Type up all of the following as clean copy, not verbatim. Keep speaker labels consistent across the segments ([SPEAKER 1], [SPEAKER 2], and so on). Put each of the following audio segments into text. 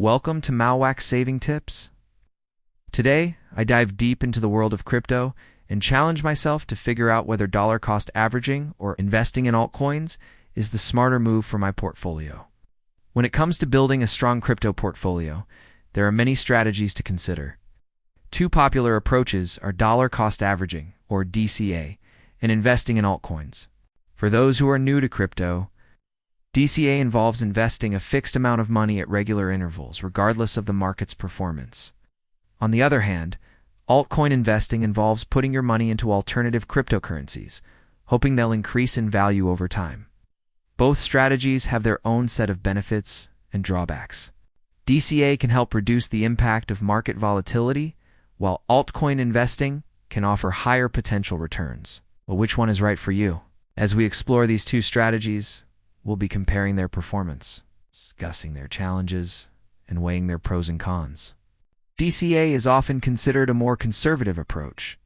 [SPEAKER 1] Welcome to Mauuak Saving Tips. Today, I dive deep into the world of crypto and challenge myself to figure out whether dollar cost averaging or investing in altcoins is the smarter move for my portfolio. When it comes to building a strong crypto portfolio, there are many strategies to consider. Two popular approaches are dollar cost averaging, or DCA, and investing in altcoins. For those who are new to crypto, DCA involves investing a fixed amount of money at regular intervals, regardless of the market's performance. On the other hand, altcoin investing involves putting your money into alternative cryptocurrencies, hoping they'll increase in value over time. Both strategies have their own set of benefits and drawbacks. DCA can help reduce the impact of market volatility, while altcoin investing can offer higher potential returns. Well, which one is right for you? As we explore these two strategies, we'll be comparing their performance, discussing their challenges, and weighing their pros and cons. DCA is often considered a more conservative approach.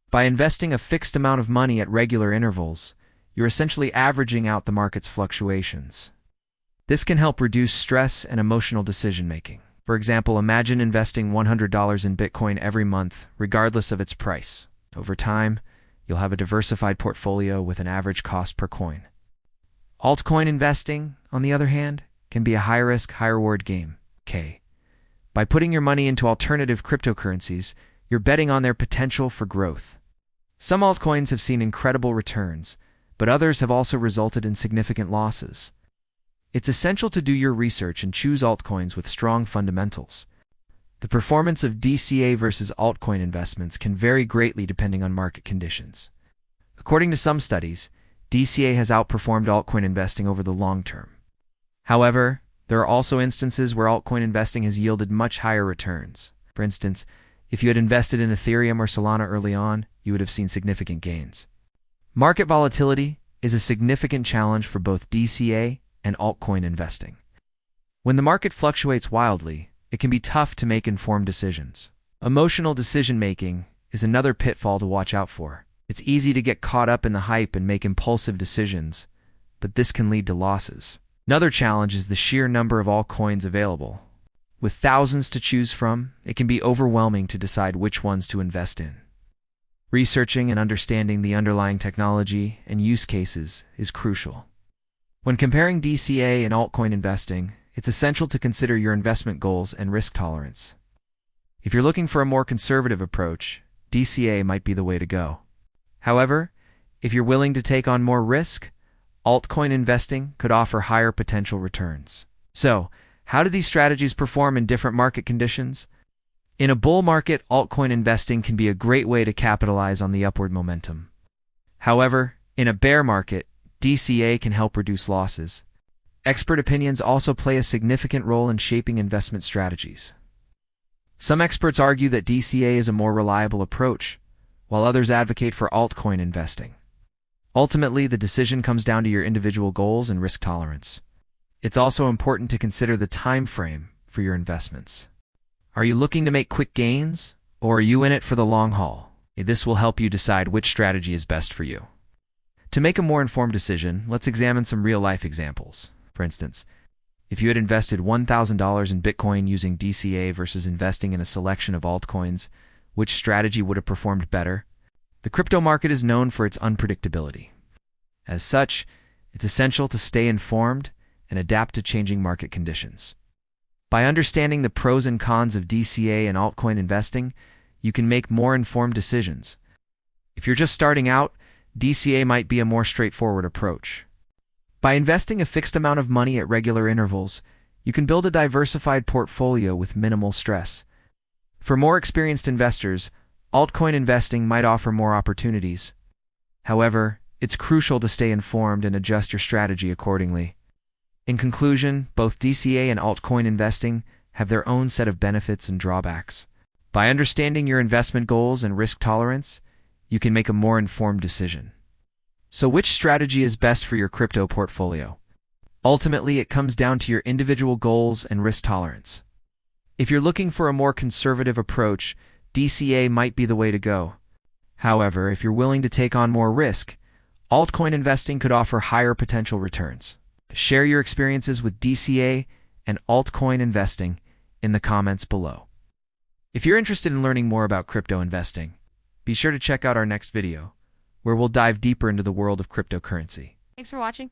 [SPEAKER 1] By investing a fixed amount of money at regular intervals, you're essentially averaging out the market's fluctuations. This can help reduce stress and emotional decision-making. For example, imagine investing $100 in Bitcoin every month, regardless of its price. Over time, you'll have a diversified portfolio with an average cost per coin. Altcoin investing, on the other hand, can be a high-risk, high-reward game. By putting your money into alternative cryptocurrencies, you're betting on their potential for growth. Some altcoins have seen incredible returns, but others have also resulted in significant losses. It's essential to do your research and choose altcoins with strong fundamentals. The performance of DCA versus altcoin investments can vary greatly depending on market conditions. According to some studies, DCA has outperformed altcoin investing over the long term. However, there are also instances where altcoin investing has yielded much higher returns. For instance, if you had invested in Ethereum or Solana early on, you would have seen significant gains. Market volatility is a significant challenge for both DCA and altcoin investing. When the market fluctuates wildly, it can be tough to make informed decisions. Emotional decision-making is another pitfall to watch out for. It's easy to get caught up in the hype and make impulsive decisions, but this can lead to losses. Another challenge is the sheer number of altcoins available. With thousands to choose from, it can be overwhelming to decide which ones to invest in. Researching and understanding the underlying technology and use cases is crucial. When comparing DCA and altcoin investing, it's essential to consider your investment goals and risk tolerance. If you're looking for a more conservative approach, DCA might be the way to go. However, if you're willing to take on more risk, altcoin investing could offer higher potential returns. So, how do these strategies perform in different market conditions? In a bull market, altcoin investing can be a great way to capitalize on the upward momentum. However, in a bear market, DCA can help reduce losses. Expert opinions also play a significant role in shaping investment strategies. Some experts argue that DCA is a more reliable approach, while others advocate for altcoin investing. Ultimately, the decision comes down to your individual goals and risk tolerance. It's also important to consider the time frame for your investments. Are you looking to make quick gains, or are you in it for the long haul? This will help you decide which strategy is best for you. To make a more informed decision, let's examine some real-life examples. For instance, if you had invested $1,000 in Bitcoin using DCA versus investing in a selection of altcoins, which strategy would have performed better? The crypto market is known for its unpredictability. As such, it's essential to stay informed and adapt to changing market conditions. By understanding the pros and cons of DCA and altcoin investing, you can make more informed decisions. If you're just starting out, DCA might be a more straightforward approach. By investing a fixed amount of money at regular intervals, you can build a diversified portfolio with minimal stress. For more experienced investors, altcoin investing might offer more opportunities. However, it's crucial to stay informed and adjust your strategy accordingly. In conclusion, both DCA and altcoin investing have their own set of benefits and drawbacks. By understanding your investment goals and risk tolerance, you can make a more informed decision. So which strategy is best for your crypto portfolio? Ultimately, it comes down to your individual goals and risk tolerance. If you're looking for a more conservative approach, DCA might be the way to go. However, if you're willing to take on more risk, altcoin investing could offer higher potential returns. Share your experiences with DCA and altcoin investing in the comments below. If you're interested in learning more about crypto investing, be sure to check out our next video, where we'll dive deeper into the world of cryptocurrency.
[SPEAKER 2] Thanks for watching.